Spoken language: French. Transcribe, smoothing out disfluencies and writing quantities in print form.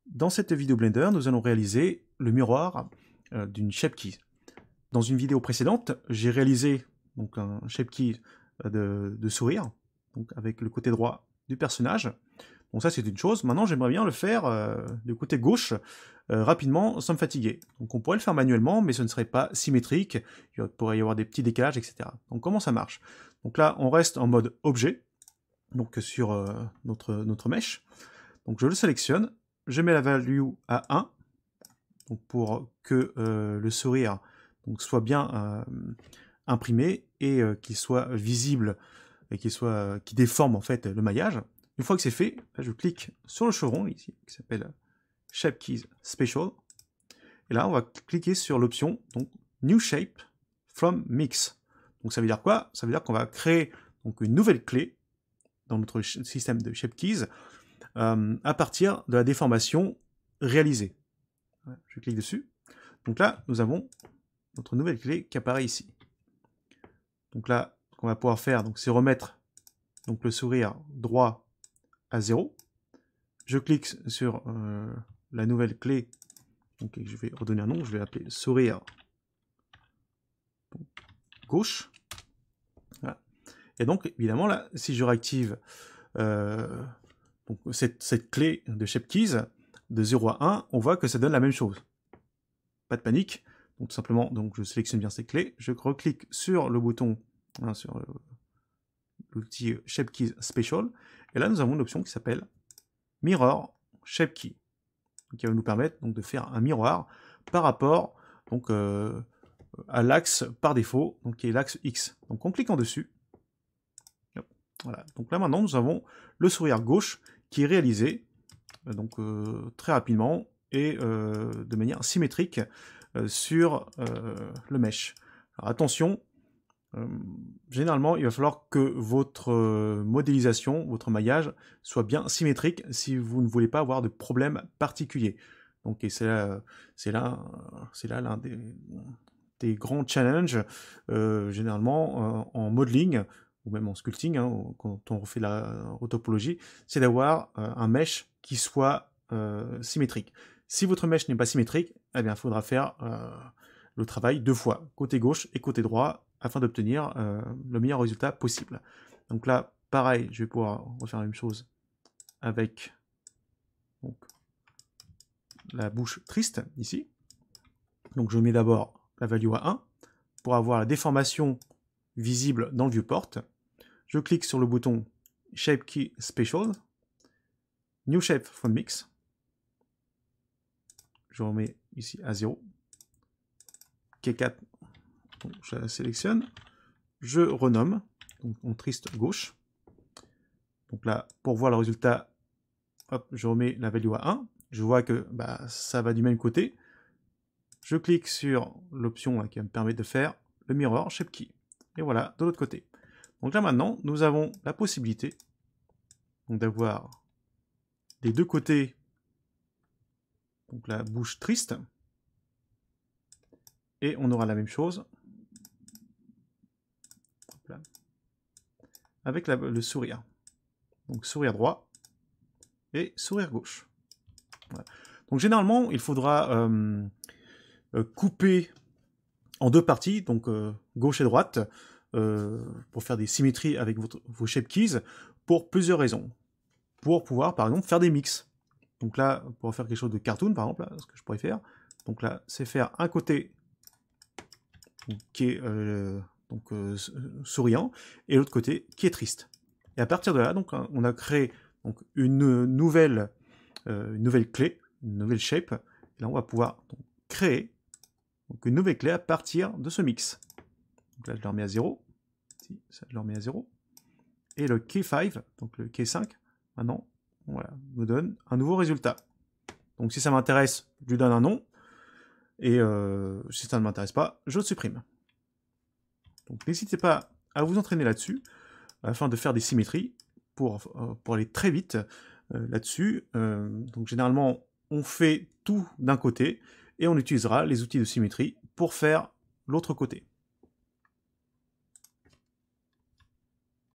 Dans cette vidéo Blender, nous allons réaliser le miroir d'une shape key. Dans une vidéo précédente, j'ai réalisé donc, un shape key de sourire, donc avec le côté droit du personnage. Donc ça c'est une chose. Maintenant j'aimerais bien le faire du côté gauche rapidement sans me fatiguer. Donc on pourrait le faire manuellement, mais ce ne serait pas symétrique. Il pourrait y avoir des petits décalages, etc. Donc comment ça marche? Donc là on reste en mode objet, donc sur notre mesh. Donc je le sélectionne, je mets la value à 1, donc pour que le sourire donc, soit bien imprimé et qu'il soit visible et qu'il déforme en fait le maillage. Une fois que c'est fait, là, je clique sur le chevron ici qui s'appelle Shape Keys Special. Et là, on va cliquer sur l'option donc New Shape from Mix. Donc ça veut dire quoi? Ça veut dire qu'on va créer donc une nouvelle clé dans notre système de Shape Keys à partir de la déformation réalisée. Je clique dessus. Donc là, nous avons notre nouvelle clé qui apparaît ici. Donc là, ce qu'on va pouvoir faire, c'est remettre donc, le sourire droit à 0. Je clique sur la nouvelle clé. Donc, je vais redonner un nom, je vais l'appeler sourire gauche. Voilà. Et donc, évidemment, là, si je réactive donc, cette clé de Shape Keys de 0 à 1, on voit que ça donne la même chose. Pas de panique. Donc, tout simplement, donc, je sélectionne bien ces clés. Je reclique sur le bouton, sur l'outil Shape Keys Special. Et là, nous avons une option qui s'appelle Mirror Shape Key, qui va nous permettre donc, de faire un miroir par rapport donc, à l'axe par défaut, donc, qui est l'axe X. Donc en cliquant dessus, voilà. Donc là maintenant nous avons le sourire gauche qui est réalisé donc, très rapidement et de manière symétrique sur le mesh. Alors attention, généralement, il va falloir que votre modélisation, votre maillage, soit bien symétrique si vous ne voulez pas avoir de problème particulier. Donc, c'est là l'un des grands challenges, généralement en modeling, ou même en sculpting, quand on refait la rotopologie, c'est d'avoir un mesh qui soit symétrique. Si votre mesh n'est pas symétrique, eh bien, il faudra faire le travail 2 fois, côté gauche et côté droit, afin d'obtenir le meilleur résultat possible. Donc là, pareil, je vais pouvoir refaire la même chose avec donc, la bouche triste, ici. Donc je mets d'abord la value à 1, pour avoir la déformation visible dans le viewport. Je clique sur le bouton Shape Key Special, New Shape from Mix. Je remets ici à 0. K4, donc je la sélectionne. Je renomme, donc en triste gauche. Donc là, pour voir le résultat, hop, je remets la value à 1. Je vois que ça va du même côté. Je clique sur l'option qui va me permettre de faire le Mirror Shape Key. Et voilà, de l'autre côté. Donc là maintenant, nous avons la possibilité d'avoir des deux côtés donc la bouche triste. Et on aura la même chose avec le sourire. Donc sourire droit et sourire gauche. Voilà. Donc généralement, il faudra couper en 2 parties, donc gauche et droite, pour faire des symétries avec vos shape keys, pour plusieurs raisons. Pour pouvoir, par exemple, faire des mix. Donc là, pour faire quelque chose de cartoon, par exemple, là, ce que je pourrais faire, donc là, c'est faire un côté qui est souriant, et l'autre côté qui est triste. Et à partir de là, donc, on a créé donc, une nouvelle clé, une nouvelle shape, et là on va pouvoir donc, créer donc, une nouvelle clé à partir de ce mix. Donc là je le remets à 0, si, ça, je le remets à 0, et le key 5, donc le key 5, maintenant, voilà, me donne un nouveau résultat. Donc si ça m'intéresse, je lui donne un nom, et si ça ne m'intéresse pas, je le supprime. Donc n'hésitez pas à vous entraîner là-dessus, afin de faire des symétries, pour aller très vite là-dessus. Donc généralement, on fait tout d'un côté, et on utilisera les outils de symétrie pour faire l'autre côté.